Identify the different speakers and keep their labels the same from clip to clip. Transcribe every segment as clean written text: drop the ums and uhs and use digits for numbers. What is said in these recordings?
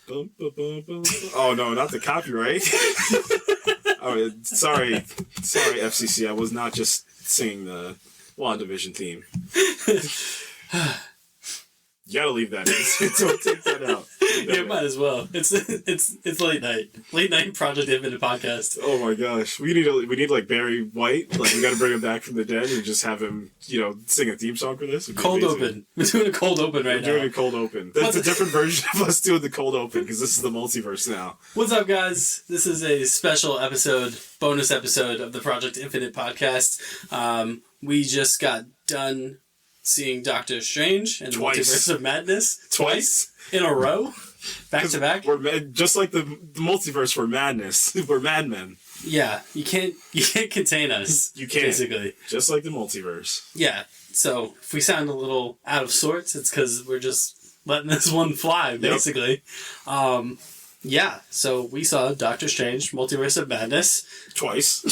Speaker 1: Bum, bum, bum, bum. Oh no, not the copyright. Oh, sorry, FCC. I was not just singing the WandaVision theme. You gotta leave that in. Don't take that out.
Speaker 2: Yeah, might as well. It's late night Project Infinite podcast.
Speaker 1: Oh my gosh, we need like Barry White. Like we gotta bring him back from the dead and just have him, sing a theme song for this.
Speaker 2: Cold open. We're doing a cold open right now.
Speaker 1: We're doing a cold open. That's a different version of us doing the cold open because this is the multiverse now.
Speaker 2: What's up, guys? This is a special bonus episode of the Project Infinite podcast. We just got done seeing Doctor Strange and Multiverse of Madness twice in a row, back to back.
Speaker 1: We're just like the multiverse. We're madness. We're madmen.
Speaker 2: Yeah, you can't contain us.
Speaker 1: You can't,
Speaker 2: basically, just
Speaker 1: like the multiverse.
Speaker 2: Yeah. So if we sound a little out of sorts, it's because we're just letting this one fly, basically. Yep. Yeah. So we saw Doctor Strange, Multiverse of Madness twice.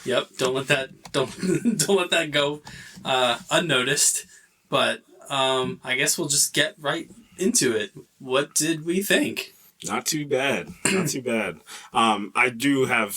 Speaker 2: Yep. Don't let that go unnoticed. But I guess we'll just get right into it. What did we think?
Speaker 1: Not too bad. Not too bad. I do have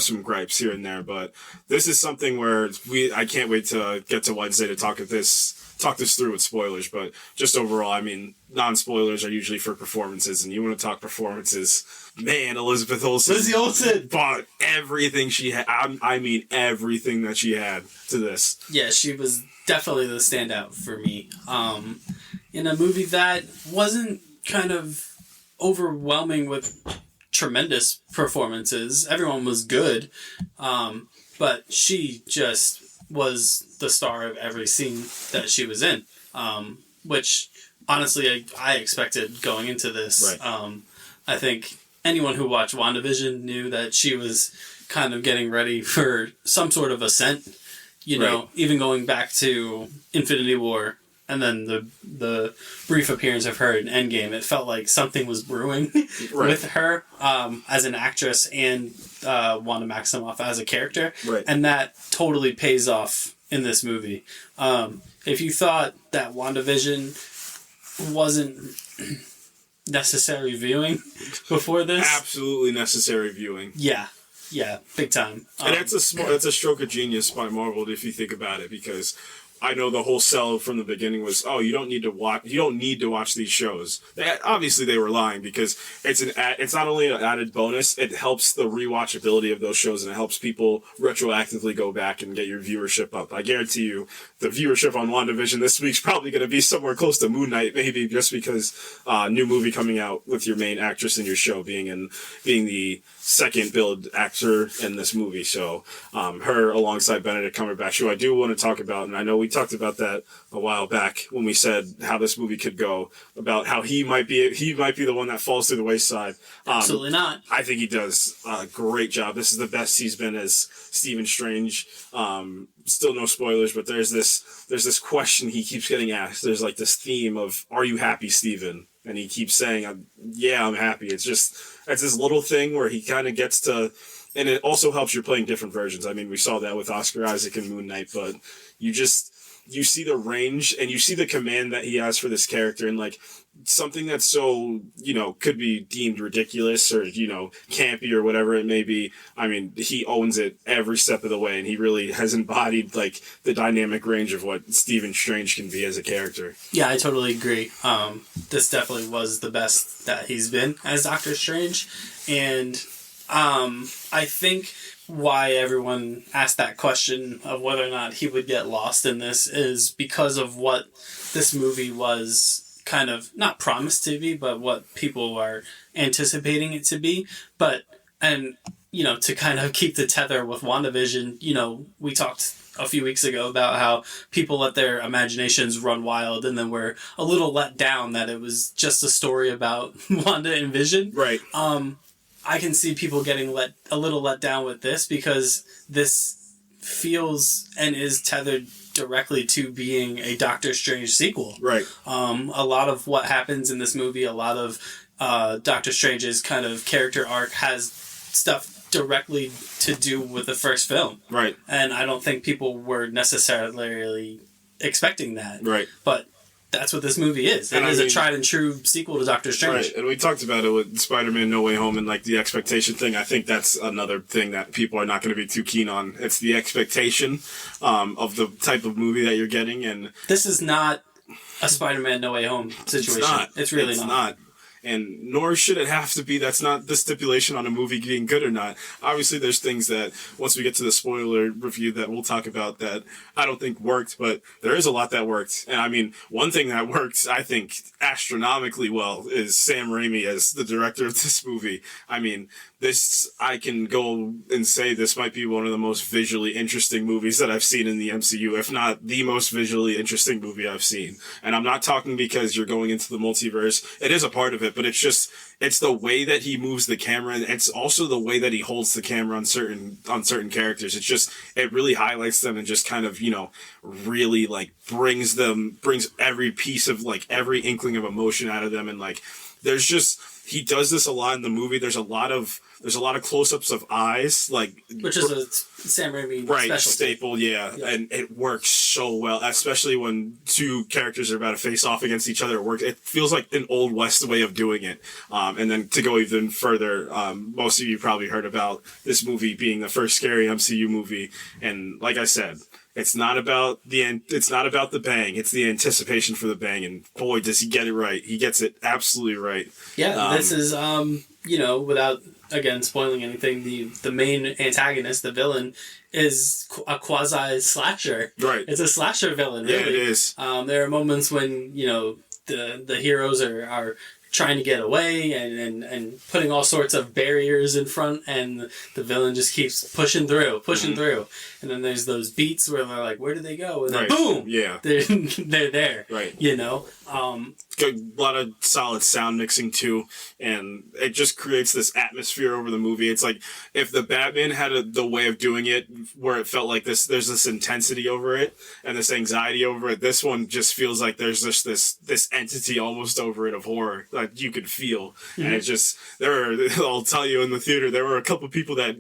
Speaker 1: some gripes here and there, but this is something where I can't wait to get to Wednesday to talk this through with spoilers, but just overall, I mean, non-spoilers are usually for performances, and you want to talk performances, man, Elizabeth Olsen.
Speaker 2: Lizzie Olsen!
Speaker 1: Brought everything she had, I mean everything that she had to this.
Speaker 2: Yeah, she was definitely the standout for me. In a movie that wasn't kind of overwhelming with tremendous performances. Everyone was good, but she just was the star of every scene that she was in, which honestly I expected going into this. Right. I think anyone who watched WandaVision knew that she was kind of getting ready for some sort of ascent, right. Even going back to Infinity War and then the brief appearance of her in Endgame, it felt like something was brewing right. with her as an actress and Wanda Maximoff as a character. Right. And that totally pays off in this movie. If you thought that WandaVision wasn't necessary viewing before this...
Speaker 1: Absolutely necessary viewing.
Speaker 2: Yeah, big time.
Speaker 1: And that's a stroke of genius by Marvel if you think about it, because I know the whole sell from the beginning was, you don't need to watch these shows. Obviously they were lying, because it's not only an added bonus, it helps the rewatchability of those shows, and it helps people retroactively go back and get your viewership up. I guarantee you the viewership on WandaVision this week's probably going to be somewhere close to Moon Knight, maybe, just because new movie coming out with your main actress in your show being the second billed actor in this movie. So her alongside Benedict Cumberbatch, who I do want to talk about, and I know we talked about that a while back when we said how this movie could go, about how he might be the one that falls through the wayside.
Speaker 2: Absolutely not.
Speaker 1: I think he does a great job. This is the best he's been as Stephen Strange. Still no spoilers, but there's this question he keeps getting asked. There's like this theme of, "Are you happy, Stephen?" And he keeps saying, "Yeah, I'm happy." It's this little thing where he kind of gets to, and it also helps you're playing different versions. I mean, we saw that with Oscar Isaac and Moon Knight, but you see the range and you see the command that he has for this character, and like something that's so, could be deemed ridiculous or, campy or whatever it may be. I mean, he owns it every step of the way, and he really has embodied like the dynamic range of what Stephen Strange can be as a character.
Speaker 2: Yeah, I totally agree. This definitely was the best that he's been as Doctor Strange. And I think why everyone asked that question of whether or not he would get lost in this is because of what this movie was kind of not promised to be, but what people are anticipating it to be. And to kind of keep the tether with WandaVision, we talked a few weeks ago about how people let their imaginations run wild, and then were a little let down that it was just a story about Wanda and Vision.
Speaker 1: Right.
Speaker 2: I can see people getting a little let down with this, because this feels and is tethered directly to being a Doctor Strange sequel.
Speaker 1: Right.
Speaker 2: A lot of what happens in this movie, a lot of Doctor Strange's kind of character arc has stuff directly to do with the first film.
Speaker 1: Right.
Speaker 2: And I don't think people were necessarily expecting that.
Speaker 1: Right.
Speaker 2: But that's what this movie is. It is a tried and true sequel to Doctor Strange.
Speaker 1: Right, and we talked about it with Spider-Man No Way Home and like the expectation thing. I think that's another thing that people are not going to be too keen on. It's the expectation of the type of movie that you're getting, and
Speaker 2: this is not a Spider-Man No Way Home situation. It's really not.
Speaker 1: And nor should it have to be. That's not the stipulation on a movie being good or not. Obviously, there's things that, once we get to the spoiler review, that we'll talk about that I don't think worked, but there is a lot that worked. And I mean, one thing that worked, I think, astronomically well is Sam Raimi as the director of this movie. I mean, this, I can go and say this might be one of the most visually interesting movies that I've seen in the MCU, if not the most visually interesting movie I've seen. And I'm not talking because you're going into the multiverse. It is a part of it, but it's the way that he moves the camera, and it's also the way that he holds the camera on certain characters. It really highlights them and just kind of, really like brings every piece of like every inkling of emotion out of them. And like, he does this a lot in the movie. There's a lot of close-ups of eyes, like,
Speaker 2: which is a Sam Raimi
Speaker 1: specialty. Staple, yeah, and it works so well, especially when two characters are about to face off against each other. It feels like an old West way of doing it. And then to go even further, most of you probably heard about this movie being the first scary MCU movie, and like I said, it's not about the bang. It's the anticipation for the bang, and boy, does he get it right. He gets it absolutely right.
Speaker 2: Yeah, this is without again spoiling anything, the main antagonist, the villain, is a quasi slasher.
Speaker 1: Right.
Speaker 2: It's a slasher villain. Really.
Speaker 1: Yeah, it is.
Speaker 2: There are moments when the heroes are trying to get away and putting all sorts of barriers in front, and the villain just keeps pushing through. And then there's those beats where they're like, where did they go? And then boom!
Speaker 1: Yeah.
Speaker 2: They're there.
Speaker 1: Right.
Speaker 2: A
Speaker 1: lot of solid sound mixing too, and it just creates this atmosphere over the movie. It's like if the Batman had the way of doing it where it felt like there's this intensity over it and this anxiety over it. This one just feels like there's just this entity almost over it of horror that you could feel. Mm-hmm. And it's just, I'll tell you, in the theater there were a couple people that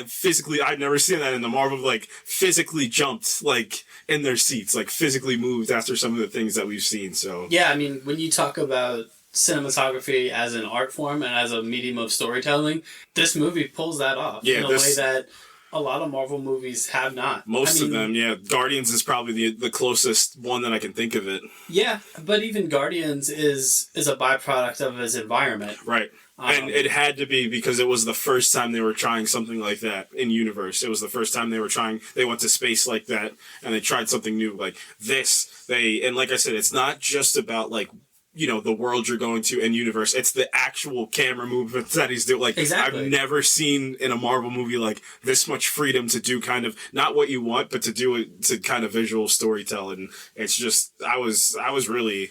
Speaker 1: physically, I'd never seen that in the Marvel, like physically jumped like in their seats, like physically moved after some of the things that we've seen. So
Speaker 2: yeah, I mean, when you talk about cinematography as an art form and as a medium of storytelling, this movie pulls that off in a way that a lot of Marvel movies have not.
Speaker 1: Most of them, yeah. Guardians is probably the closest one that I can think of it.
Speaker 2: Yeah, but even Guardians is a byproduct of its environment.
Speaker 1: Right. And it had to be because it was the first time they were trying something like that in universe. It was the first time they went to space like that, and they tried something new like this. And like I said, it's not just about like, the world you're going to in universe. It's the actual camera movements that he's doing. Like, exactly. I've never seen in a Marvel movie like this much freedom to do kind of not what you want, but to do it to kind of visual storytell. And it's just, I was really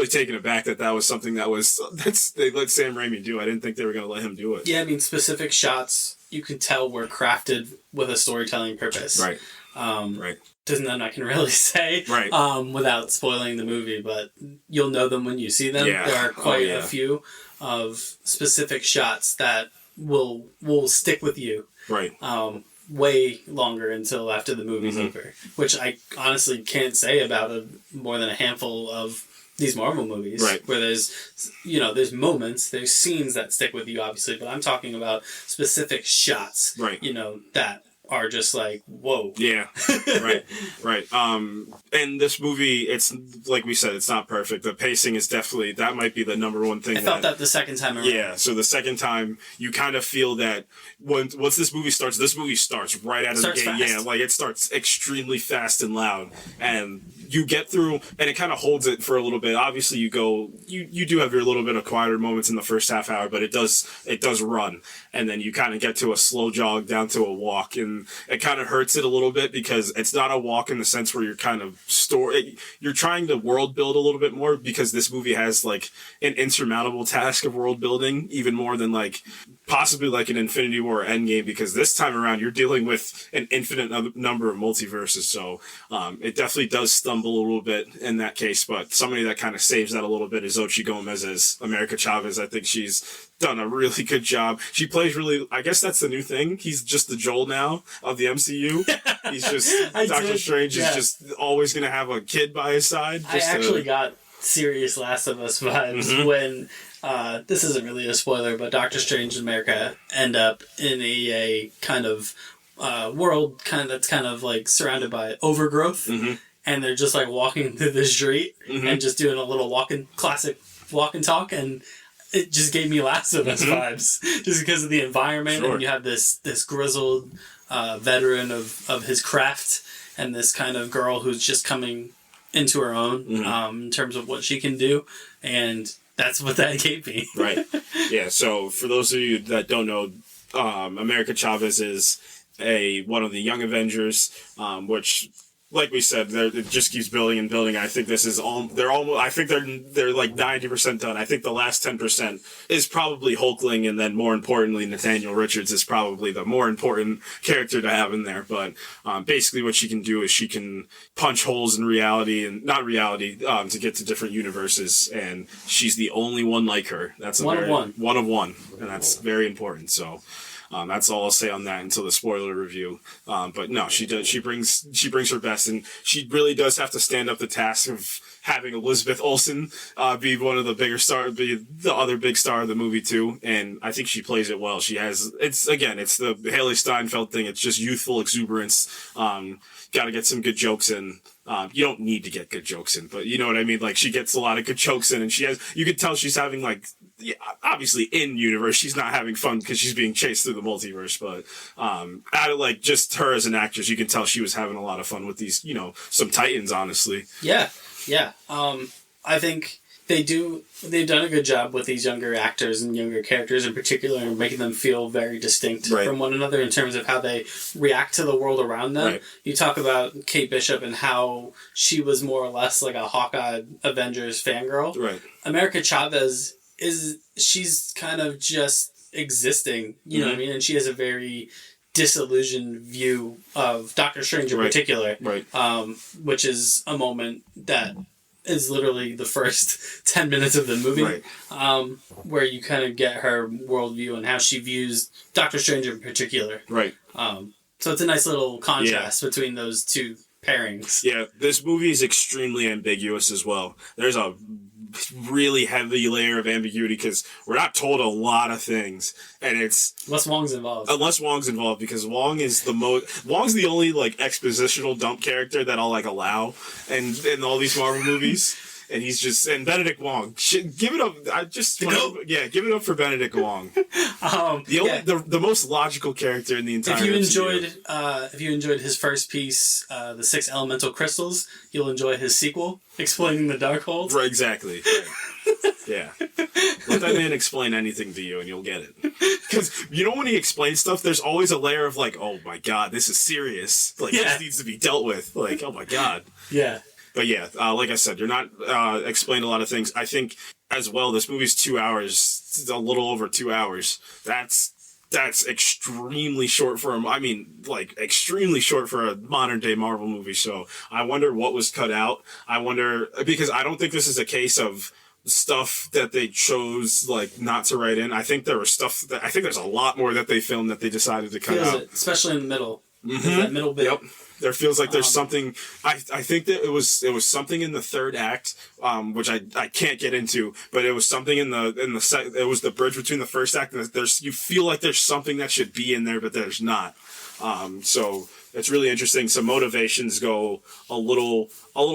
Speaker 1: taken aback that was something they let Sam Raimi do. I didn't think they were going to let him do it.
Speaker 2: Yeah, I mean, specific shots you can tell were crafted with a storytelling purpose.
Speaker 1: Right.
Speaker 2: Right. There's none I can really say without spoiling the movie, but you'll know them when you see them. Yeah. There are quite a few of specific shots that will stick with you.
Speaker 1: Right.
Speaker 2: Way longer until after the movie's over, which I honestly can't say about more than a handful of these Marvel movies.
Speaker 1: Right.
Speaker 2: Where there's moments, there's scenes that stick with you, obviously, but I'm talking about specific shots.
Speaker 1: Right.
Speaker 2: That are just like, whoa.
Speaker 1: Yeah. Right. And this movie, it's like we said, it's not perfect. The pacing is definitely, that might be the number one thing.
Speaker 2: I felt that the second time around.
Speaker 1: Yeah. So the second time, you kind of feel that once this movie starts right out of the gate.
Speaker 2: Fast.
Speaker 1: Yeah. Like it starts extremely fast and loud, and you get through, and it kind of holds it for a little bit. Obviously, you do have your little bit of quieter moments in the first half hour, but it does run, and then you kind of get to a slow jog down to a walk, and it kind of hurts it a little bit because it's not a walk in the sense where you're kind of you're trying to world build a little bit more, because this movie has like an insurmountable task of world building, even more than like possibly like an Infinity War or Endgame, because this time around you're dealing with an infinite number of multiverses. So it definitely does stumble a little bit in that case, but somebody that kind of saves that a little bit is Xochitl Gomez as America Chavez. I think she's done a really good job. She plays really, I guess that's the new thing. He's just the Joel now of the MCU. He's just, Doctor Strange is just always going to have a kid by his side.
Speaker 2: I actually got serious Last of Us vibes when this isn't really a spoiler, but Doctor Strange and America end up in a kind of world that's kind of like surrounded by overgrowth, and they're just like walking through the street and just doing a little classic walk and talk, and it just gave me Last of Us vibes just because of the environment.
Speaker 1: Sure.
Speaker 2: And you have this grizzled veteran of his craft, and this kind of girl who's just coming into her own in terms of what she can do, and that's what that gave me. Right.
Speaker 1: Yeah. So for those of you that don't know, America Chavez is one of the Young Avengers, which, like we said, it just keeps building and building. I think this is I think they're like 90% done. I think the last 10% is probably Hulkling, and then more importantly, Nathaniel Richards is probably the more important character to have in there. But basically, what she can do is she can punch holes in reality and not reality to get to different universes, and she's the only one like her. That's one of one, and that's very important. So. That's all I'll say on that until the spoiler review. But no, she does. She brings her best, and she really does have to stand up the task of having Elizabeth Olsen be one of the bigger stars, be the other big star of the movie too. And I think she plays it well. It's the Haley Steinfeld thing. It's just youthful exuberance. Got to get some good jokes in. You don't need to get good jokes in, but you know what I mean? Like, she gets a lot of good jokes in, and you could tell she's having, like, obviously in universe, she's not having fun because she's being chased through the multiverse, but out of, like, just her as an actress, you can tell she was having a lot of fun with these, some titans, honestly.
Speaker 2: Yeah. I think they've done a good job with these younger actors and younger characters in particular, and making them feel very distinct from one another in terms of how they react to the world around them. Right. You talk about Kate Bishop and how she was more or less like a Hawkeye Avengers fangirl. Right. America Chavez she's kind of just existing, you know what I mean? And she has a very disillusioned view of Doctor Strange in particular, which is a moment that is literally the first 10 minutes of the movie, where you kind of get her worldview and how she views Doctor Strange in particular. Right. So it's a nice little contrast between those two pairings. Yeah, this movie is extremely ambiguous as well. There's a really heavy layer of ambiguity because we're not told a lot of things, and it's unless Wong's involved,
Speaker 1: because Wong's the only like expositional dump character that I'll like allow in all these Marvel movies. And he's just, and Benedict Wong, give it up. Give it up for Benedict Wong. The most logical character in the entire.
Speaker 2: If you enjoyed his first piece, The Six Elemental Crystals, you'll enjoy his sequel, Explaining the Darkhold.
Speaker 1: Right, exactly. Right. Yeah. Let that man explain anything to you, and you'll get it. Because when he explains stuff, there's always a layer of like, oh my god, this is serious. Like this needs to be dealt with. Like, oh my god. Yeah. But yeah, like I said, you're not explaining a lot of things. I think, as well, this movie's 2 hours. It's a little over 2 hours. That's extremely short for extremely short for a modern-day Marvel movie. So I wonder what was cut out. Because I don't think this is a case of stuff that they chose, like, not to write in. I think there was I think there's a lot more that they filmed that they decided to cut out.
Speaker 2: Especially in the middle. That middle bit. Yep.
Speaker 1: There feels like there's something. I think that it was something in the third act, which I can't get into, but it was something it was the bridge between the first act and you feel like there's something that should be in there, but there's not. So it's really interesting. Some motivations go a little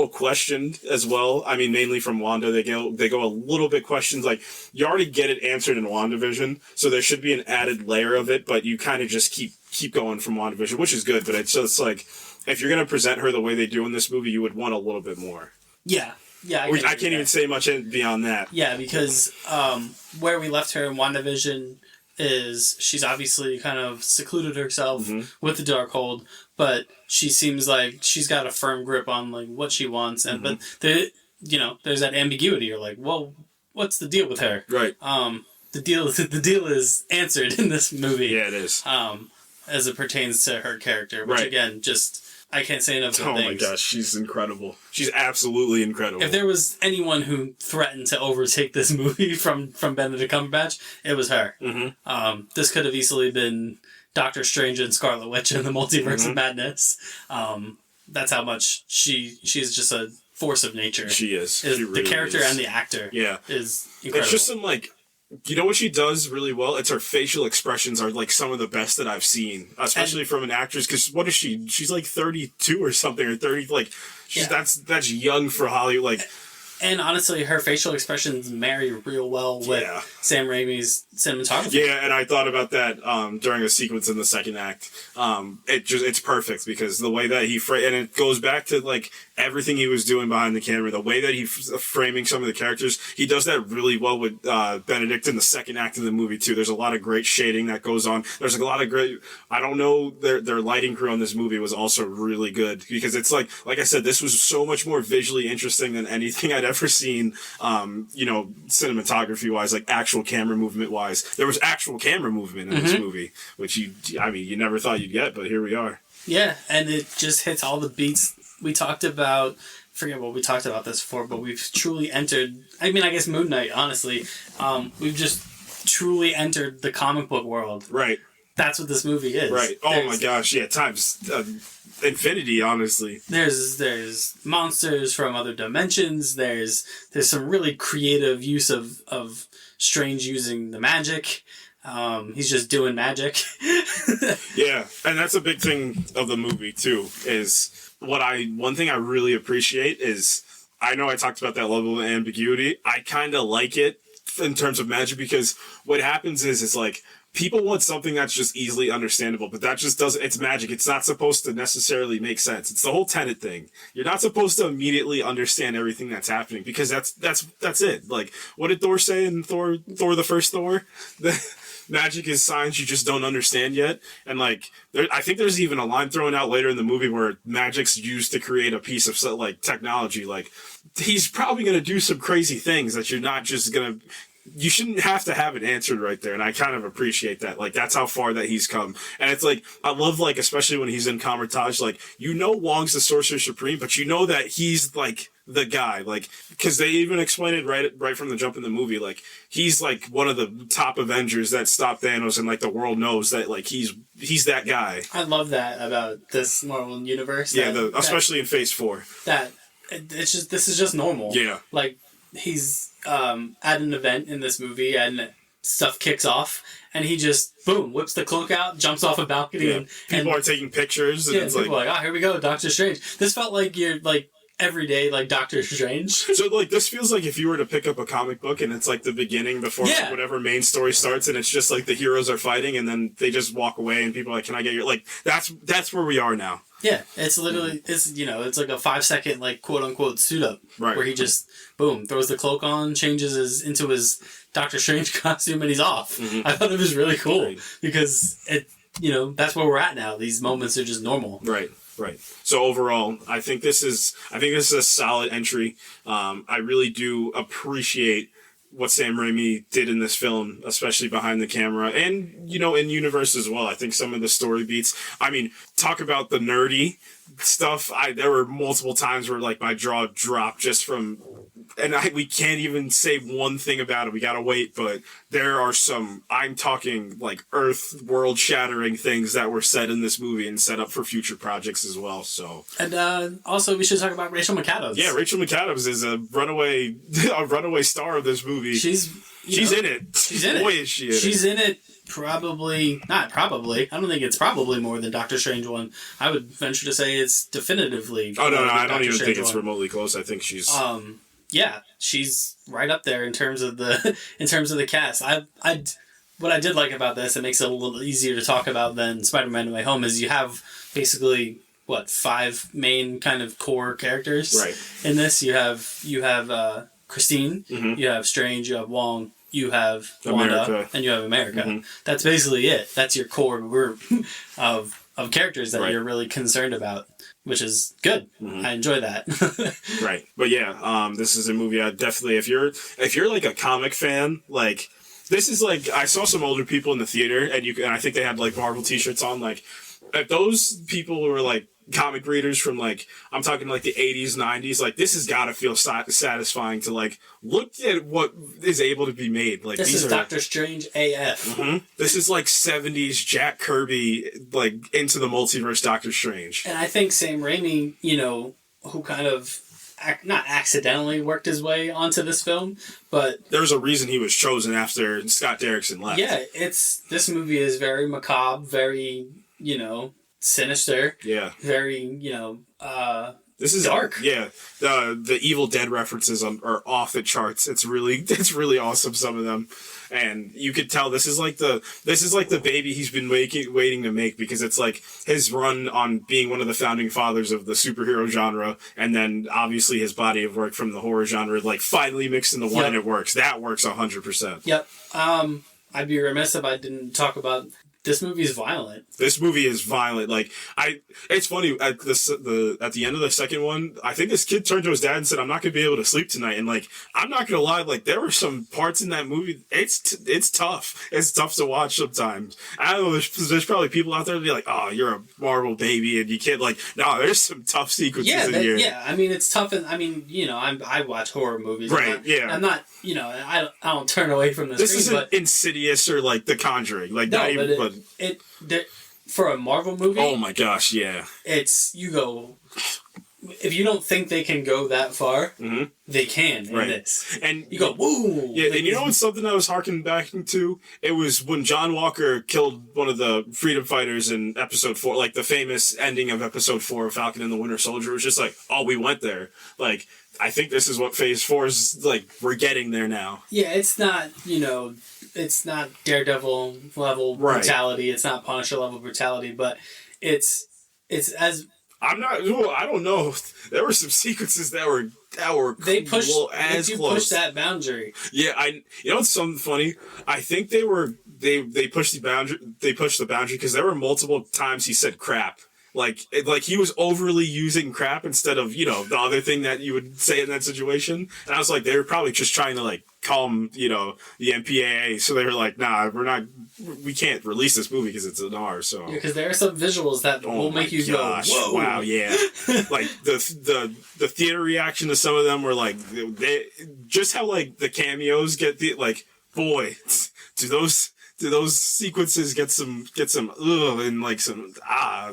Speaker 1: questioned as well. I mean, mainly from Wanda, they go a little bit questions. Like, you already get it answered in WandaVision, so there should be an added layer of it, but you kind of just keep going from WandaVision, which is good. But it's like, if you're going to present her the way they do in this movie, you would want a little bit more. Yeah. I can't even say much beyond that.
Speaker 2: Yeah, because where we left her in WandaVision is she's obviously kind of secluded herself with the Darkhold, but she seems like she's got a firm grip on like what she wants, and but there's that ambiguity. You're like, well, what's the deal with her? Right. The deal is answered in this movie.
Speaker 1: Yeah, it is.
Speaker 2: As it pertains to her character, which again, just I can't say enough good things.
Speaker 1: Oh my gosh, she's incredible. She's absolutely incredible.
Speaker 2: If there was anyone who threatened to overtake this movie from Benedict Cumberbatch, it was her. This could have easily been Doctor Strange and Scarlet Witch in the Multiverse of Madness. That's how much she's just a force of nature.
Speaker 1: She is. She really
Speaker 2: the character
Speaker 1: is.
Speaker 2: and the actor.
Speaker 1: Yeah.
Speaker 2: Is incredible.
Speaker 1: It's just some like, you know what she does really well? It's her facial expressions are like some of the best that I've seen, especially from an actress. Because what is she? She's like 32 or something, or 30. Like, that's young for Hollywood. Like,
Speaker 2: and honestly, her facial expressions marry real well with Sam Raimi's cinematography.
Speaker 1: Yeah, and I thought about that during a sequence in the second act. It's perfect because the way that and it goes back to like everything he was doing behind the camera, the way that he's framing some of the characters, he does that really well with Benedict in the second act of the movie too. There's a lot of great shading that goes on. There's a lot of great. I don't know, their lighting crew on this movie was also really good because it's like I said, this was so much more visually interesting than anything I'd ever seen. Cinematography wise, like actual camera movement wise. There was actual camera movement in this movie, which you never thought you'd get, but here we are.
Speaker 2: Yeah, and it just hits all the beats we talked about. Forget what we talked about this before, but we've truly entered. I guess Moon Knight. Honestly, we've just truly entered the comic book world.
Speaker 1: Right.
Speaker 2: That's what this movie is.
Speaker 1: Right. Oh my gosh! Yeah, times infinity. Honestly,
Speaker 2: there's monsters from other dimensions. There's some really creative use of Strange using the magic. He's just doing magic.
Speaker 1: Yeah, and that's a big thing of the movie too. Is one thing I really appreciate is, I know I talked about that level of ambiguity. I kind of like it in terms of magic because what happens is it's like, people want something that's just easily understandable, but that just doesn't. It's magic. It's not supposed to necessarily make sense. It's the whole Tenet thing. You're not supposed to immediately understand everything that's happening because that's it. Like, what did Thor say in Thor the first Thor? Magic is science you just don't understand yet. And like, I think there's even a line thrown out later in the movie where magic's used to create a piece of like technology. Like, he's probably gonna do some crazy things that you're not just gonna. You shouldn't have to have it answered right there, and I kind of appreciate that. Like, that's how far that he's come. And it's like, I love, like, especially when he's in Kamar-Taj, like, Wong's the Sorcerer Supreme, but you know that he's, like, the guy. Like, because they even explain it right from the jump in the movie. Like, he's, like, one of the top Avengers that stopped Thanos, and, like, the world knows that, like, he's that guy.
Speaker 2: I love that about this Marvel universe.
Speaker 1: Yeah, especially in Phase 4.
Speaker 2: This is just normal.
Speaker 1: Yeah.
Speaker 2: Like, he's at an event in this movie and stuff kicks off and he just boom whips the cloak out, jumps off a balcony, and
Speaker 1: people are taking pictures and it's
Speaker 2: people are like, here we go, Doctor Strange. This felt like you're like everyday like Doctor Strange.
Speaker 1: So like, this feels like if you were to pick up a comic book and it's like the beginning before whatever main story starts, and it's just like the heroes are fighting and then they just walk away and people are like, can I get your, like, that's where we are now.
Speaker 2: Yeah, it's literally, it's like a 5-second, like, quote-unquote suit-up.
Speaker 1: Right.
Speaker 2: Where he just, boom, throws the cloak on, changes into his Doctor Strange costume, and he's off. Mm-hmm. I thought it was really cool, because, that's where we're at now. These moments are just normal.
Speaker 1: Right. So overall, I think this is a solid entry. I really do appreciate what Sam Raimi did in this film, especially behind the camera and, in universe as well. I think some of the story beats, talk about the nerdy stuff. There were multiple times where like my jaw dropped just from, we can't even say one thing about it. We gotta wait, but there are some, I'm talking like earth world shattering things that were said in this movie and set up for future projects as well. So, and
Speaker 2: also we should talk about Rachel McAdams.
Speaker 1: Yeah, Rachel McAdams is a runaway star of this movie. She's in it.
Speaker 2: She's in it.
Speaker 1: Boy, is she in it.
Speaker 2: She's in it. Not probably. I don't think it's probably more than Doctor Strange 1. I would venture to say it's definitively.
Speaker 1: Oh no! I don't even think it's remotely close. I think she's.
Speaker 2: Yeah, she's right up there in terms of the cast. What I did like about this, it makes it a little easier to talk about than Spider-Man: No Way Home, is you have basically 5 main kind of core characters.
Speaker 1: Right.
Speaker 2: In this, you have Christine, mm-hmm. you have Strange, you have Wong, you have Wanda, and you have America. Mm-hmm. That's basically it. That's your core group of characters that you're really concerned about, which is good. Mm-hmm. I enjoy that.
Speaker 1: Right. But yeah, this is a movie I definitely, if you're like a comic fan, like, this is like, I saw some older people in the theater and I think they had like Marvel t-shirts on, like, if those people who were like comic readers from like, I'm talking like the 80s, 90s, like, this has got to feel satisfying to like look at what is able to be made. Like,
Speaker 2: this is Doctor Strange AF.
Speaker 1: Mm-hmm. This is like 70s Jack Kirby, like, into the multiverse Doctor Strange.
Speaker 2: And I think Sam Raimi, who kind of not accidentally worked his way onto this film, but
Speaker 1: There's a reason he was chosen after Scott Derrickson left.
Speaker 2: yeah, this movie is very macabre, very, sinister.
Speaker 1: Yeah.
Speaker 2: Very,
Speaker 1: This is
Speaker 2: dark.
Speaker 1: Yeah, the Evil Dead references are off the charts. It's really awesome. Some of them, and you could tell this is like the baby he's been waiting to make, because it's like his run on being one of the founding fathers of the superhero genre, and then obviously his body of work from the horror genre, like finally mixed into one, and it works. That works 100%.
Speaker 2: Yep. I'd be remiss if I didn't talk about. This movie is violent.
Speaker 1: This movie is violent. Like it's funny at the end of the second one, I think this kid turned to his dad and said, "I'm not gonna be able to sleep tonight." And like, I'm not gonna lie, like there were some parts in that movie. It's tough. It's tough to watch sometimes. I don't know. There's probably people out there that be like, "Oh, you're a Marvel baby," and you can't like. No, there's some tough sequences in here.
Speaker 2: Yeah. I mean, it's tough, and I mean, I watch horror movies.
Speaker 1: Right.
Speaker 2: I'm not. I don't turn away from the
Speaker 1: This
Speaker 2: screen,
Speaker 1: isn't
Speaker 2: but
Speaker 1: Insidious or like The Conjuring. Like
Speaker 2: no,
Speaker 1: not even. But
Speaker 2: for a Marvel movie,
Speaker 1: oh my gosh, yeah.
Speaker 2: You go. If you don't think they can go that far, they can in this.
Speaker 1: And
Speaker 2: you go, woo!
Speaker 1: Yeah, and you know what's something I was harkening back to? It was when John Walker killed one of the freedom fighters in episode 4, like the famous ending of episode 4 of Falcon and the Winter Soldier. It was just like, oh, we went there. Like, I think this is what Phase 4 is, like, we're getting there now.
Speaker 2: Yeah, it's not, it's not Daredevil level brutality, it's not Punisher level brutality, but it's as...
Speaker 1: I don't know. There were some sequences that were
Speaker 2: they pushed
Speaker 1: close.
Speaker 2: That boundary.
Speaker 1: Yeah, you know what's something funny? I think they pushed the boundary. They pushed the boundary because there were multiple times he said crap. Like he was overly using crap instead of, the other thing that you would say in that situation. And I was like, they were probably just trying to like calm, the MPAA. So they were like, nah, we can't release this movie because it's an R. So
Speaker 2: because there are some visuals that will make you go, whoa,
Speaker 1: wow, yeah. Like the theater reaction to some of them were like, they just how like the cameos get boy, do those sequences get some and like some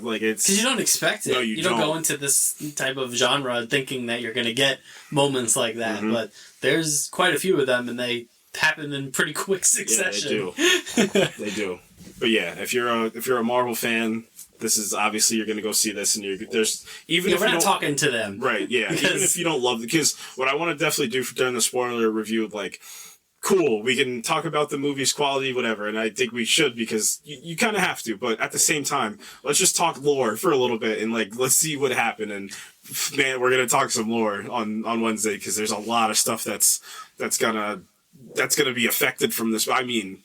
Speaker 1: like it's
Speaker 2: because you don't expect it.
Speaker 1: No,
Speaker 2: you don't go into this type of genre thinking that you're gonna get moments like that, but there's quite a few of them, and they happen in pretty quick succession.
Speaker 1: Yeah, they do. They do. But yeah, if you're a Marvel fan, this is obviously you're gonna go see this, and
Speaker 2: we're not talking to them,
Speaker 1: right? Yeah, even if you don't love it, because what I want to definitely do during the spoiler review, like. Cool, we can talk about the movie's quality, whatever, and I think we should because you kind of have to, but at the same time, let's just talk lore for a little bit and let's see what happened. And man, we're gonna talk some lore on Wednesday because there's a lot of stuff that's gonna be affected from this. I mean,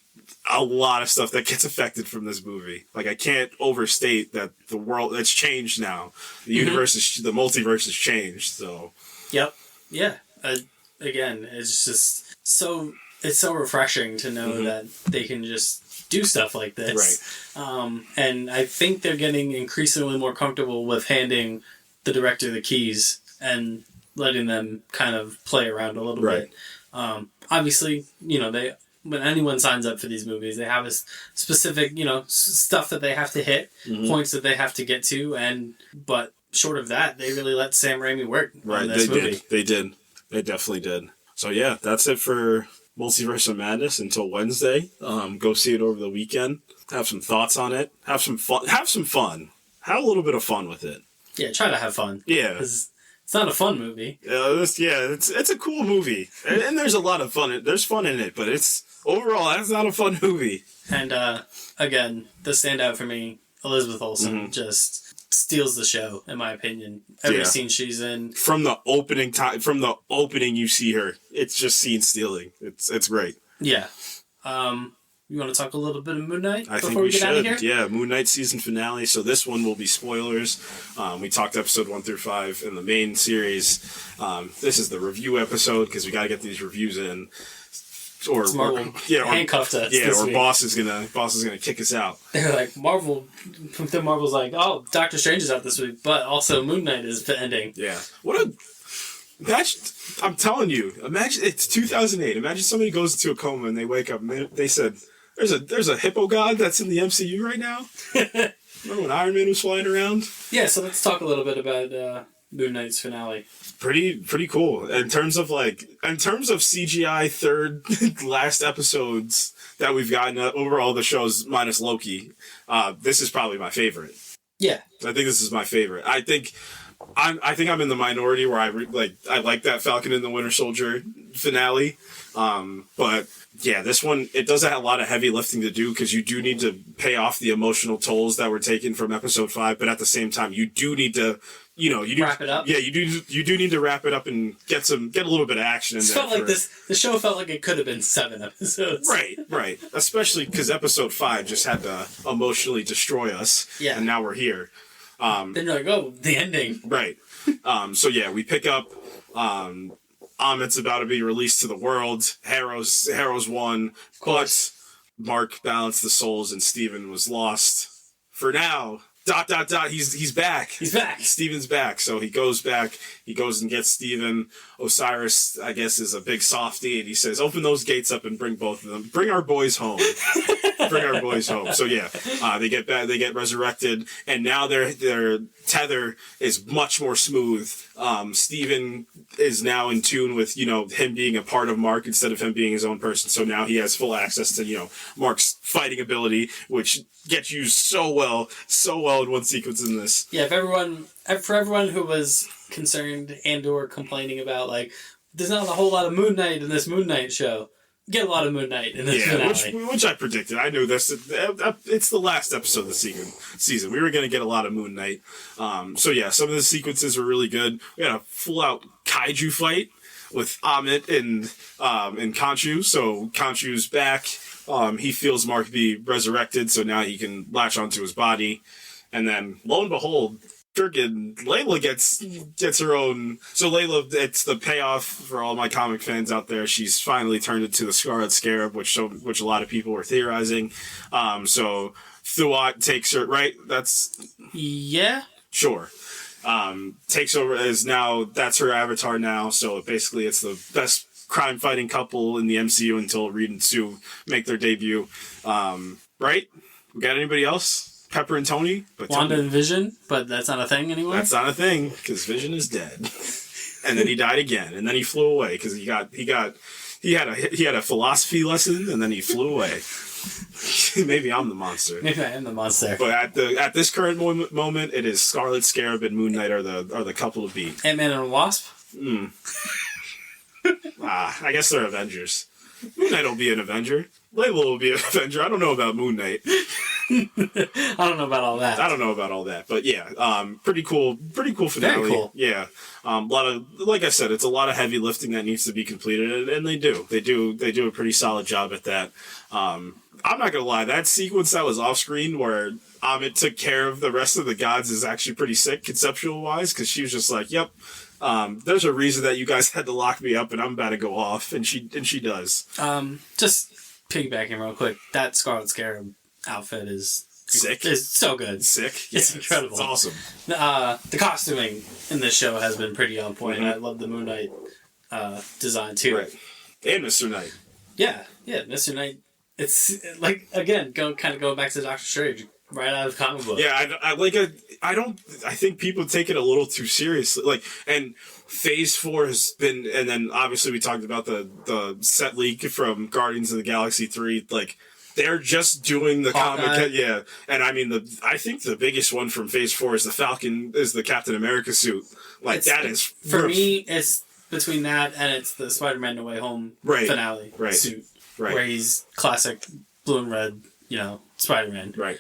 Speaker 1: a lot of stuff that gets affected from this movie. Like I can't overstate that the world it's changed now. The universe the multiverse has changed. So. Yep.
Speaker 2: Yeah. Again, it's just so. It's so refreshing to know that they can just do stuff like this. Right. And I think they're getting increasingly more comfortable with handing the director the keys and letting them kind of play around a little bit. Obviously, when anyone signs up for these movies, they have a specific, stuff that they have to hit, points that they have to get to, but short of that, they really let Sam Raimi work on this movie.
Speaker 1: They did. They definitely did. So yeah, that's it for Multiverse of Madness until Wednesday. Go see it over the weekend. Have some thoughts on it. Have some fun. Have a little bit of fun with it.
Speaker 2: Yeah, try to have fun.
Speaker 1: Yeah.
Speaker 2: It's not a fun movie.
Speaker 1: It's a cool movie. And there's a lot of fun. There's fun in it, but overall, that's not a fun movie.
Speaker 2: And again, the standout for me, Elizabeth Olsen, just steals the show, in my opinion. Every scene she's in.
Speaker 1: From the opening you see her. It's just scene stealing. It's great.
Speaker 2: Yeah. You want to talk a little bit of Moon Knight
Speaker 1: I
Speaker 2: before
Speaker 1: think
Speaker 2: we get out of here?
Speaker 1: Yeah, Moon Knight season finale. So this one will be spoilers. We talked episode 1 through 5 in the main series. This is the review episode because we got to get these reviews in.
Speaker 2: Handcuffed us.
Speaker 1: Yeah, or boss is gonna kick us out.
Speaker 2: They're like Marvel's like, oh, Doctor Strange is out this week, but also Moon Knight is ending.
Speaker 1: Yeah, I'm telling you, imagine it's 2008. Imagine somebody goes into a coma and they wake up and they said, "There's a hippo god that's in the MCU right now." Remember when Iron Man was flying around?
Speaker 2: Yeah, so let's talk a little bit about Moon Knight's finale?
Speaker 1: Pretty cool. In terms of CGI third last episodes that we've gotten over all the shows minus Loki, this is probably my favorite.
Speaker 2: Yeah.
Speaker 1: I think this is my favorite. I think I'm in the minority where I like that Falcon and the Winter Soldier finale. But yeah, this one, it does have a lot of heavy lifting to do because you do need to pay off the emotional tolls that were taken from episode 5, but at the same time, you do need to,
Speaker 2: wrap it up.
Speaker 1: Yeah, you do need to wrap it up and get a little bit of action in there.
Speaker 2: The show felt like it could have been 7 episodes.
Speaker 1: Right. Especially because episode 5 just had to emotionally destroy us. Yeah. And now we're here.
Speaker 2: Then you're like, oh, the ending.
Speaker 1: Right. So yeah, we pick up, Amit's about to be released to the world. Harrow's won, but Mark balanced the souls and Steven was lost. For now, ... He's back.
Speaker 2: He's back.
Speaker 1: Steven's back. So he goes back. He goes and gets Steven. Osiris, I guess, is a big softie, and he says, "Open those gates up and bring both of them. Bring our boys home. Bring our boys home." So yeah, they get back. They get resurrected, and now their tether is much more smooth. Steven is now in tune with him being a part of Mark instead of him being his own person. So now he has full access to Mark's fighting ability, which gets used so well in one sequence in this.
Speaker 2: Yeah, for everyone who was concerned and/or complaining about there's not a whole lot of Moon Knight in this Moon Knight show. Get a lot of Moon Knight in this finale.
Speaker 1: Which I predicted. I knew this. It's the last episode of the season. We were going to get a lot of Moon Knight. So yeah, some of the sequences were really good. We had a full-out kaiju fight with Amit and Khonshu. So Khonshu's back. He feels Mark be resurrected, so now he can latch onto his body. And then, lo and behold, freaking Layla gets her own. So Layla, it's the payoff for all my comic fans out there. She's finally turned into the Scarlet Scarab, which a lot of people were theorizing. So Thuat takes her, right?
Speaker 2: Yeah.
Speaker 1: Sure. Takes over as now, that's her avatar now. So basically, it's the best crime-fighting couple in the MCU until Reed and Sue make their debut. Right? We got anybody else? Pepper and Tony?
Speaker 2: Wanda and Vision, but that's not a thing anymore?
Speaker 1: That's not a thing, because Vision is dead. And then he died again, and then he flew away, because he had a philosophy lesson, and then he flew away. Maybe I'm the monster.
Speaker 2: Maybe I am the monster.
Speaker 1: But at this current moment, it is Scarlet Scarab and Moon Knight are the couple to beat.
Speaker 2: Ant-Man and Wasp?
Speaker 1: I guess they're Avengers. Moon Knight will be an Avenger. Layla will be an Avenger. I don't know about Moon Knight.
Speaker 2: I don't know about all that. But yeah, pretty cool finale. Very cool.
Speaker 1: Yeah. A lot of, like I said, it's a lot of heavy lifting that needs to be completed, and they do a pretty solid job at that. I'm not gonna lie, that sequence that was off screen where Amit took care of the rest of the gods is actually pretty sick conceptual wise, because she was just like, yep. There's a reason that you guys had to lock me up and I'm about to go off, and she does.
Speaker 2: Just piggybacking real quick, that Scarlet Scarab outfit is
Speaker 1: sick.
Speaker 2: It's so good.
Speaker 1: Sick.
Speaker 2: It's incredible.
Speaker 1: It's awesome.
Speaker 2: The costuming in this show has been pretty on point.
Speaker 1: Mm-hmm.
Speaker 2: I love the Moon Knight design too.
Speaker 1: Right. And Mr. Knight.
Speaker 2: Yeah, Mr. Knight. It's like, again, going back to Doctor Strange. Right out of the comic book.
Speaker 1: Yeah, I think people take it a little too seriously. And Phase 4 has been, and then obviously we talked about the set leak from Guardians of the Galaxy 3. They're just doing the comic. Yeah. And I mean, I think the biggest one from Phase 4 is the Captain America suit. For
Speaker 2: me, it's between that and it's the Spider-Man No Way Home finale suit. Right. Where he's classic blue and red, Spider-Man.
Speaker 1: Right.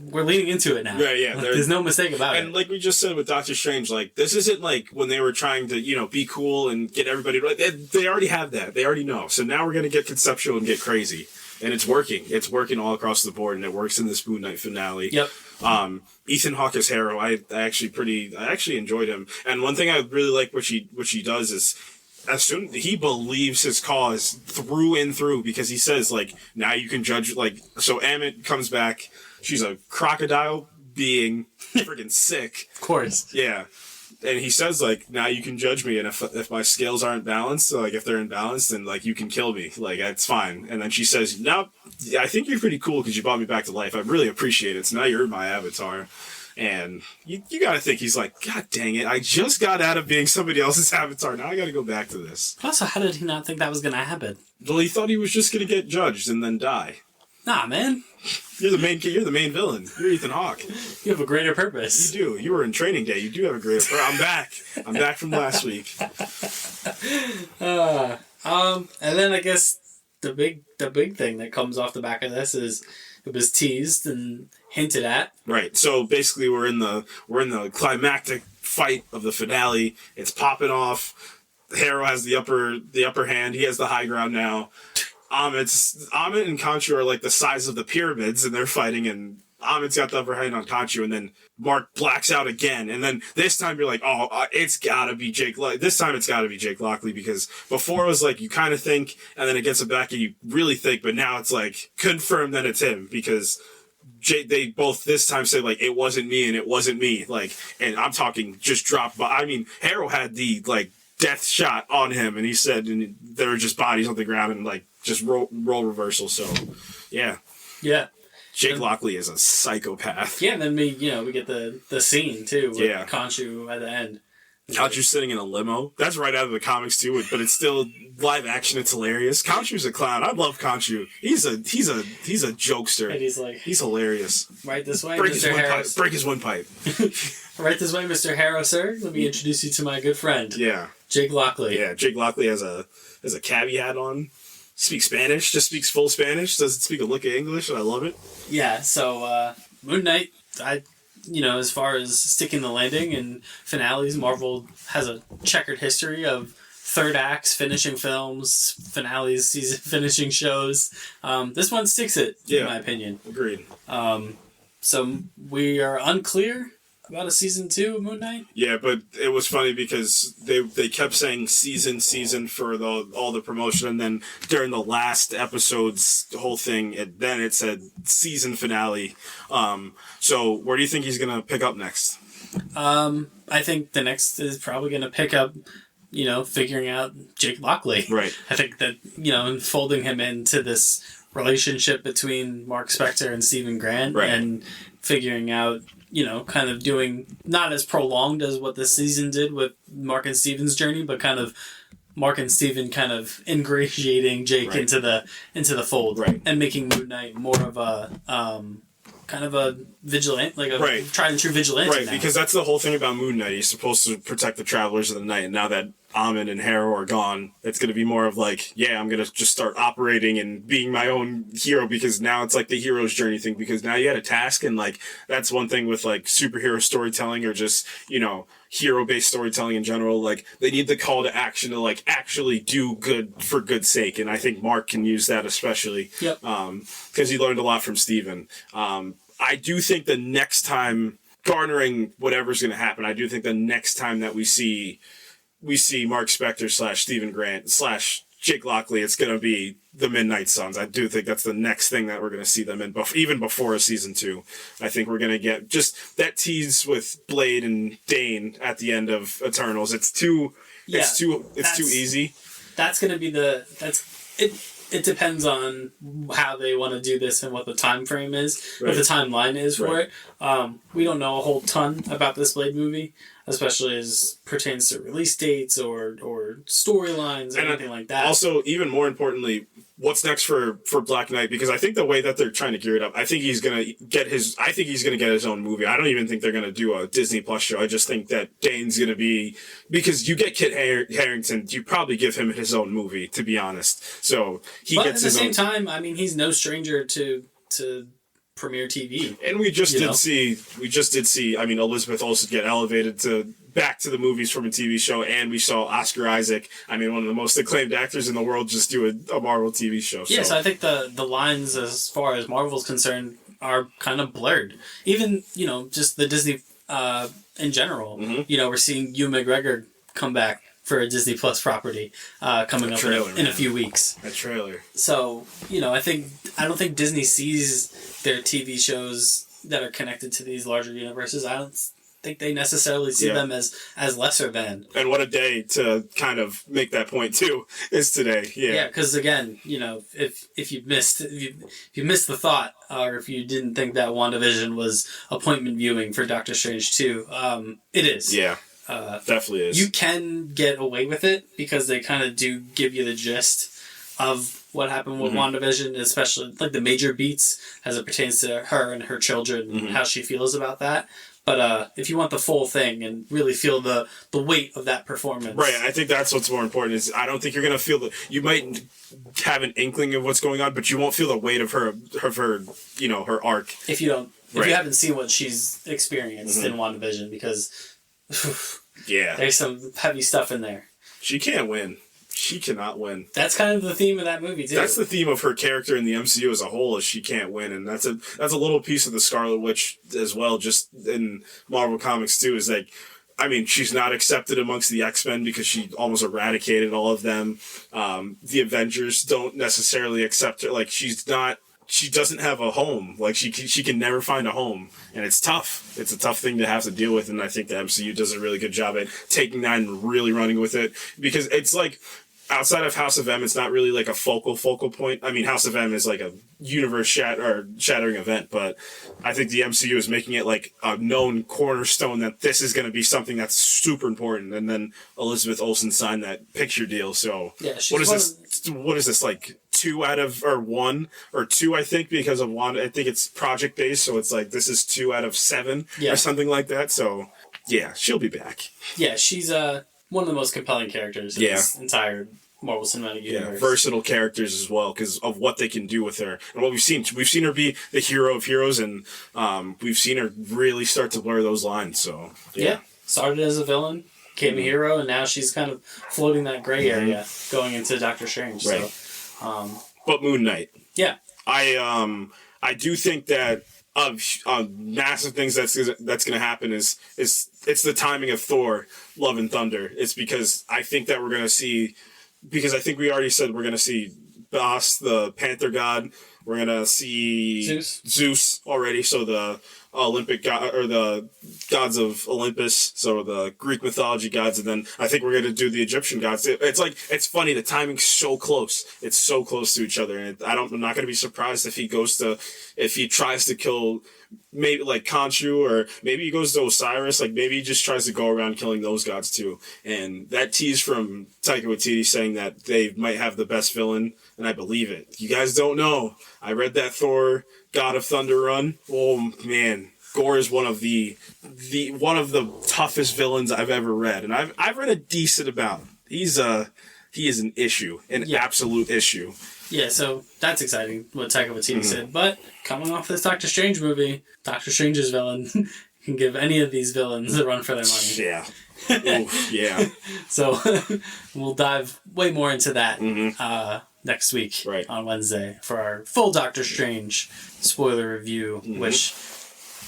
Speaker 2: We're leaning into it now.
Speaker 1: Yeah.
Speaker 2: There's no mistake about it.
Speaker 1: And like we just said with Doctor Strange, this isn't like when they were trying to, be cool and get everybody. They already have that. They already know. So now we're going to get conceptual and get crazy. And it's working. It's working all across the board, and it works in this Moon Knight finale.
Speaker 2: Yep.
Speaker 1: Ethan Hawke as Harrow, I actually enjoyed him. And one thing I really like what she does is, as soon he believes his cause through and through, because he says now you can judge so Amit comes back. She's a crocodile being friggin' sick.
Speaker 2: Of course.
Speaker 1: Yeah. And he says, now you can judge me, and if my scales aren't balanced, so, if they're imbalanced, then, you can kill me. It's fine. And then she says, no, I think you're pretty cool because you brought me back to life. I really appreciate it. So now you're my avatar. And you got to think he's like, God dang it, I just got out of being somebody else's avatar. Now I got to go back to this.
Speaker 2: Also, how did he not think that was going to happen?
Speaker 1: Well, he thought he was just going to get judged and then die.
Speaker 2: Nah, man.
Speaker 1: You're the main villain. You're Ethan Hawke.
Speaker 2: You have a greater purpose.
Speaker 1: You do. You were in Training Day. You do have a greater purpose. I'm back. I'm back from last week.
Speaker 2: And then I guess the big thing that comes off the back of this is it was teased and hinted at.
Speaker 1: Right. So basically, we're in the climactic fight of the finale. It's popping off. Harrow has the upper hand. He has the high ground now. Amit and Khonshu are like the size of the pyramids, and they're fighting, and Amit's got the upper hand on Khonshu, and then Mark blacks out again, and then this time you're like, it's gotta be Jake. This time it's gotta be Jake Lockley, because before it was like you kind of think, and then it gets it back, and you really think, but now it's like confirmed that it's him, because they both this time say like it wasn't me and it wasn't me, like, and I'm talking just dropped. But I mean, Harrow had the like death shot on him, and he said, and there were just bodies on the ground and like just role reversal. So yeah. Jake Lockley is a psychopath.
Speaker 2: Yeah, and then we get the scene too with Khonshu at the end.
Speaker 1: Khonshu's sitting in a limo. That's right out of the comics too, but it's still live action. It's hilarious. Khonshu's a clown. I love Khonshu. He's a jokester.
Speaker 2: And
Speaker 1: he's hilarious.
Speaker 2: Right this way,
Speaker 1: break
Speaker 2: Mr. Harrow.
Speaker 1: Break his windpipe.
Speaker 2: Right this way, Mr. Harrow, sir. Let me introduce you to my good friend.
Speaker 1: Yeah.
Speaker 2: Jake Lockley.
Speaker 1: Yeah, Jake Lockley has a cabbie hat on. Speaks Spanish. Just speaks full Spanish. Doesn't speak a lick of English, and I love it.
Speaker 2: Yeah. So Moon Knight, as far as sticking the landing and finales, Marvel has a checkered history of third acts, finishing films, finales, season finishing shows. This one sticks it, in my opinion.
Speaker 1: Agreed.
Speaker 2: So we are unclear about a season 2 of Moon Knight.
Speaker 1: Yeah, but it was funny because they kept saying season for all the promotion, and then during the last episode's whole thing, it said season finale. So where do you think he's gonna pick up next?
Speaker 2: I think the next is probably gonna pick up, figuring out Jake Lockley.
Speaker 1: Right.
Speaker 2: I think that and folding him into this relationship between Mark Spector and Stephen Grant,
Speaker 1: right,
Speaker 2: and figuring out, kind of doing not as prolonged as what this season did with Mark and Steven's journey, but kind of Mark and Steven kind of ingratiating Jake, right, into the fold,
Speaker 1: right,
Speaker 2: and making Moon Knight more of a kind of a vigilante, like a
Speaker 1: right,
Speaker 2: tried and true vigilante.
Speaker 1: Right, now. Because that's the whole thing about Moon Knight. He's supposed to protect the travelers of the night, and now that Amit and Harrow are gone, it's going to be more of like, I'm going to just start operating and being my own hero, because now it's like the hero's journey thing, because now you had a task, and like that's one thing with like superhero storytelling, or just, hero-based storytelling in general, like they need the call to action to like actually do good for good's sake, and I think Mark can use that especially.
Speaker 2: Yep.
Speaker 1: Because he learned a lot from Steven. I do think the next time, garnering whatever's going to happen, I do think the next time that we see Mark Spector / Stephen Grant / Jake Lockley, it's going to be the Midnight Suns. I do think that's the next thing that we're going to see them in, even before a season 2. I think we're going to get just that tease with Blade and Dane at the end of Eternals. It's too easy. That's going to be
Speaker 2: it depends on how they want to do this and what the time frame is,
Speaker 1: right,
Speaker 2: what the timeline is for
Speaker 1: right,
Speaker 2: it. We don't know a whole ton about this Blade movie, especially as pertains to release dates or storylines or anything like that.
Speaker 1: Also, even more importantly, what's next for Black Knight? Because I think the way that they're trying to gear it up, I think he's gonna get his own movie. I don't even think they're gonna do a Disney Plus show. I just think that Dane's gonna be, because you get Kit Harington, you probably give him his own movie, to be honest. So
Speaker 2: but at the same time, I mean, he's no stranger to premiere TV.
Speaker 1: And we just did see. I mean, Elizabeth Olsen get elevated back to the movies from a TV show, and we saw Oscar Isaac. I mean, one of the most acclaimed actors in the world, just do a Marvel TV show.
Speaker 2: Yeah, so I think the lines as far as Marvel's concerned are kind of blurred. Even just the Disney in general. Mm-hmm. We're seeing Ewan McGregor come back for a Disney Plus property coming up in a few weeks.
Speaker 1: That trailer.
Speaker 2: So, I don't think Disney sees their TV shows that are connected to these larger universes. think they necessarily see them as lesser than.
Speaker 1: And what a day to kind of make that point too is today. Yeah,
Speaker 2: because again, if you missed the thought, or if you didn't think that WandaVision was appointment viewing for Doctor Strange 2, it is.
Speaker 1: Yeah, definitely is.
Speaker 2: You can get away with it because they kind of do give you the gist of what happened with WandaVision, especially like the major beats as it pertains to her and her children, and how she feels about that. But if you want the full thing and really feel the weight of that performance,
Speaker 1: right? I think that's what's more important. Is I don't think you're gonna feel you might have an inkling of what's going on, but you won't feel the weight of her her arc
Speaker 2: if you don't. If you haven't seen what she's experienced in WandaVision, because there's some heavy stuff in there.
Speaker 1: She can't win. She cannot win.
Speaker 2: That's kind of the theme of that movie too.
Speaker 1: That's the theme of her character in the MCU as a whole, is she can't win, and that's a little piece of the Scarlet Witch as well. Just in Marvel Comics too, is like, I mean, she's not accepted amongst the X-Men because she almost eradicated all of them. The Avengers don't necessarily accept her. Like, she doesn't have a home. Like, she can never find a home, and it's tough. It's a tough thing to have to deal with, and I think the MCU does a really good job at taking that and really running with it, because it's like, outside of House of M, it's not really like a focal point. I mean, House of M is like a universe shattering event, but I think the MCU is making it like a known cornerstone that this is going to be something that's super important. And then Elizabeth Olsen signed that picture deal. So what is this like 2 out of, or 1 or 2, I think, because of Wanda. I think it's project based. So it's like, this is 2 out of 7 or something like that. So yeah, she'll be back.
Speaker 2: Yeah. She's, one of the most compelling characters in this entire Marvel Cinematic Universe.
Speaker 1: Versatile characters as well, because of what they can do with her and what we've seen. We've seen her be the hero of heroes, and we've seen her really start to blur those lines. So
Speaker 2: started as a villain, became a hero, and now she's kind of floating that gray area going into Doctor Strange. Right. So,
Speaker 1: but Moon Knight.
Speaker 2: Yeah.
Speaker 1: I do think that of massive things that's going to happen is it's the timing of Thor, Love and Thunder. It's because I think that we're going to see, because I think we already said we're going to see Bas, the Panther God. We're going to see Zeus already. So the Olympic god, or the gods of Olympus. So the Greek mythology gods. And then I think we're going to do the Egyptian gods. It's like, it's funny. The timing's so close. It's so close to each other. And I'm not going to be surprised if he tries to kill maybe like Khonshu, or maybe he goes to Osiris. Like, maybe he just tries to go around killing those gods too. And that tease from Taika Waititi saying that they might have the best villain, and I believe it. You guys don't know. I read that Thor God of Thunder run. Oh man, Gore is one of the toughest villains I've ever read, and I've read a decent amount. He is an issue, an absolute issue.
Speaker 2: Yeah, so that's exciting what Taika Waititi said. But coming off this Doctor Strange movie, Doctor Strange's villain can give any of these villains a run for their money.
Speaker 1: Yeah. Oof, yeah.
Speaker 2: So we'll dive way more into that next week on Wednesday for our full Doctor Strange spoiler review, which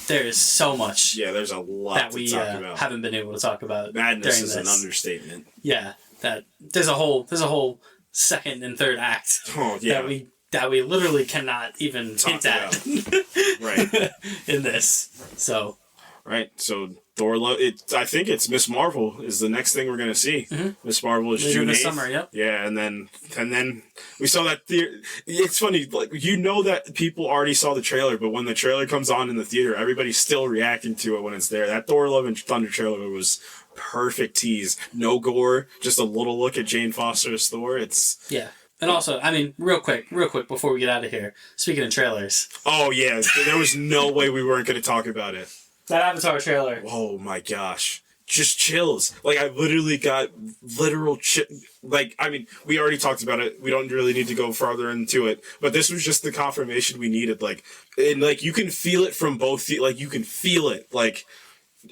Speaker 2: there is so much.
Speaker 1: Yeah, there's a lot
Speaker 2: that
Speaker 1: to talk about.
Speaker 2: Haven't been able to talk about.
Speaker 1: Madness is
Speaker 2: this.
Speaker 1: An understatement.
Speaker 2: Yeah, that there's a whole second and third act that we literally cannot even hint at in this. So Thor I think it's Miss Marvel is the next thing we're gonna see. Miss Marvel is June 8th. Summer, yeah, and then we saw that it's funny, like, that people already saw the trailer, but when the trailer comes on in the theater, everybody's still reacting to it when it's there. That Thor Love and Thunder trailer was perfect tease. No gore, just a little look at Jane Foster as Thor. And also, I mean, real quick before we get out of here, speaking of trailers.
Speaker 1: Oh yeah, there was no way we weren't going to talk about it.
Speaker 2: That Avatar trailer.
Speaker 1: Oh my gosh. Just chills. Like, I literally got literal like, I mean, we already talked about it. We don't really need to go farther into it. But this was just the confirmation we needed. Like, and like, you can feel it from both. Like, you can feel it. Like,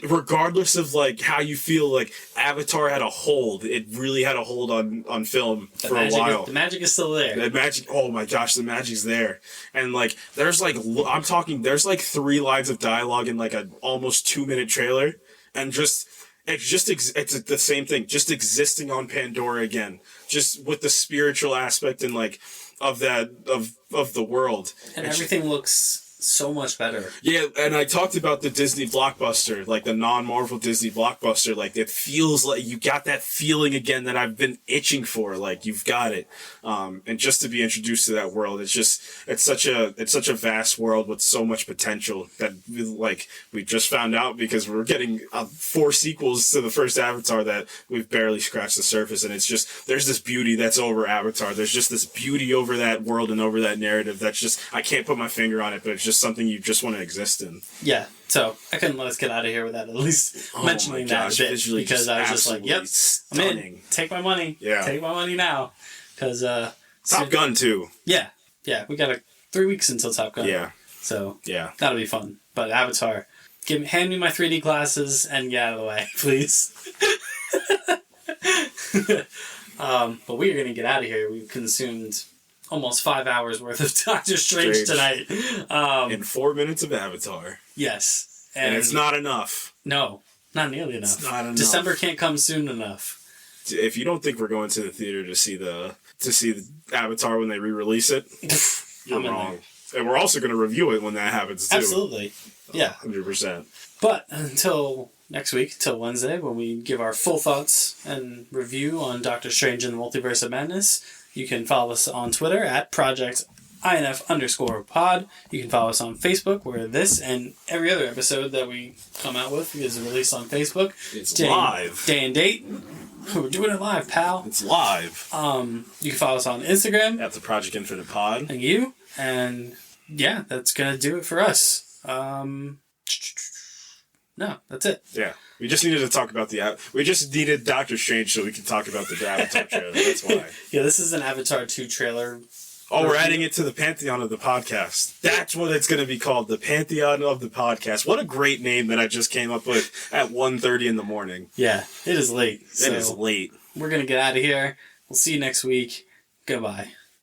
Speaker 1: regardless of like how you feel, like Avatar had a hold. It really had a hold on film for a while.
Speaker 2: The magic is still there.
Speaker 1: The magic, oh my gosh, the magic's there. And like, there's like, there's like 3 lines of dialogue in like an almost 2-minute trailer, and it's the same thing, just existing on Pandora again, just with the spiritual aspect and like of the world.
Speaker 2: And everything looks so much better.
Speaker 1: Yeah, and I talked about the Disney blockbuster, like the non-Marvel Disney blockbuster. Like, it feels like you got that feeling again that I've been itching for. Like, you've got it. And just to be introduced to that world, it's such a vast world with so much potential that we just found out because we're getting 4 sequels to the first Avatar that we've barely scratched the surface. And it's just, there's this beauty that's over Avatar. There's just this beauty over that world and over that narrative that's just, I can't put my finger on it, but it's just something you just want to exist in.
Speaker 2: Yeah, so I couldn't let us get out of here without at least mentioning that a bit, because I was just like, yep, stunning. I'm in. Take my money.
Speaker 1: Yeah.
Speaker 2: Take my money now. Because
Speaker 1: Top Gun too.
Speaker 2: Yeah, we got 3 weeks until Top Gun.
Speaker 1: Yeah.
Speaker 2: So
Speaker 1: yeah,
Speaker 2: that'll be fun. But Avatar, hand me my 3D glasses and get out of the way, please. But we are going to get out of here. We've consumed almost 5 hours worth of Doctor Strange tonight.
Speaker 1: In 4 minutes of Avatar.
Speaker 2: Yes.
Speaker 1: And it's not enough.
Speaker 2: No, not nearly enough.
Speaker 1: It's not enough.
Speaker 2: December can't come soon enough.
Speaker 1: If you don't think we're going to the theater to see the Avatar when they re-release it, you're wrong. And we're also going to review it when that happens too.
Speaker 2: Absolutely. Yeah.
Speaker 1: 100%.
Speaker 2: But until next week, till Wednesday, when we give our full thoughts and review on Doctor Strange and the Multiverse of Madness, you can follow us on Twitter at ProjectINF_pod. You can follow us on Facebook, where this and every other episode that we come out with is released on Facebook.
Speaker 1: It's live.
Speaker 2: Day and date. We're doing it live, pal.
Speaker 1: It's live.
Speaker 2: You can follow us on Instagram.
Speaker 1: At the Project Infinite Pod.
Speaker 2: Thank you. And yeah, that's going to do it for us. No, that's it.
Speaker 1: Yeah. We just needed to talk about we just needed Doctor Strange so we can talk about the Avatar trailer. That's why.
Speaker 2: Yeah, this is an Avatar 2 trailer.
Speaker 1: Oh, we're adding it to the Pantheon of the podcast. That's what it's going to be called. The Pantheon of the podcast. What a great name that I just came up with at 1:30 in the morning.
Speaker 2: Yeah, it is late.
Speaker 1: It is late.
Speaker 2: We're going to get out of here. We'll see you next week. Goodbye.